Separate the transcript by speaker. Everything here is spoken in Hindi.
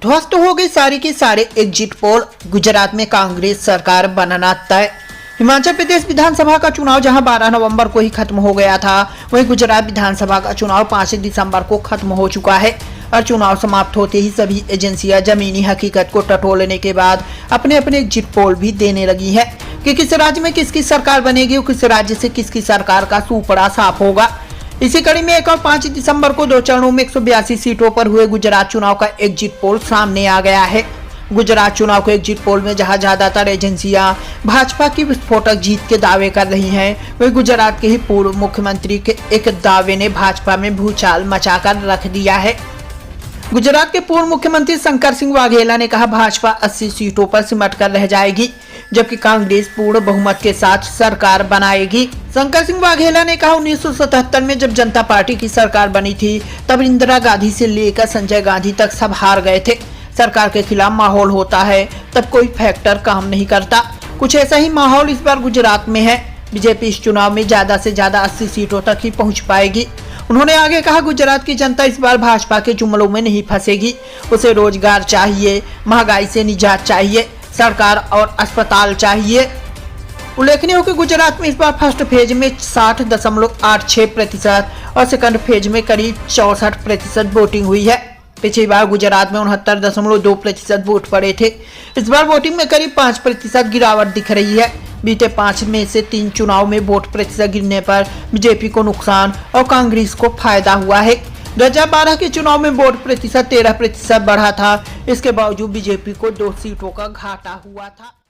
Speaker 1: ध्वस्त हो गई सारी की सारे एग्जिट पोल। गुजरात में कांग्रेस सरकार बनना तय। हिमाचल प्रदेश विधानसभा का चुनाव जहां 12 नवंबर को ही खत्म हो गया था, वहीं गुजरात विधानसभा का चुनाव 5 दिसंबर को खत्म हो चुका है। और चुनाव समाप्त होते ही सभी एजेंसियां जमीनी हकीकत को टटोलने के बाद अपने अपने एग्जिट पोल भी देने लगी है कि किस राज्य में किसकी सरकार बनेगी और किस राज्य से किसकी सरकार का सुपड़ा साफ होगा। इसी कड़ी में 1 और 5 दिसंबर को 2 चरणों में 182 सीटों पर हुए गुजरात चुनाव का एग्जिट पोल सामने आ गया है। गुजरात चुनाव के एग्जिट पोल में जहां ज्यादातर एजेंसियां भाजपा की विस्फोटक जीत के दावे कर रही हैं, वहीं गुजरात के ही पूर्व मुख्यमंत्री के एक दावे ने भाजपा में भूचाल मचाकर रख दिया है। गुजरात के पूर्व मुख्यमंत्री शंकर सिंह वाघेला ने कहा, भाजपा 80 सीटों पर सिमट कर रह जाएगी, जबकि कांग्रेस पूर्ण बहुमत के साथ सरकार बनाएगी। शंकर सिंह वाघेला ने कहा, 1977 में जब जनता पार्टी की सरकार बनी थी, तब इंदिरा गांधी से लेकर संजय गांधी तक सब हार गए थे। सरकार के खिलाफ माहौल होता है तब कोई फैक्टर काम नहीं करता। कुछ ऐसा ही माहौल इस बार गुजरात में है। बीजेपी इस चुनाव में ज्यादा से ज्यादा 80 सीटों तक ही पहुंच पाएगी। उन्होंने आगे कहा, गुजरात की जनता इस बार भाजपा के जुमलों में नहीं फंसेगी। उसे रोजगार चाहिए, महंगाई से निजात चाहिए, सरकार और अस्पताल चाहिए। उल्लेखनीय हो कि गुजरात में इस बार फर्स्ट फेज में 60.86% और सेकंड फेज में करीब 64% वोटिंग हुई है। पिछली बार गुजरात में 69.2% वोट पड़े थे। इस बार वोटिंग में करीब 5% गिरावट दिख रही है। बीते 5 में से 3 चुनाव में वोट प्रतिशत गिरने पर बीजेपी को नुकसान और कांग्रेस को फायदा हुआ है। 2012 के चुनाव में वोट प्रतिशत 13% बढ़ा था। इसके बावजूद बीजेपी को 2 सीटों का घाटा हुआ था।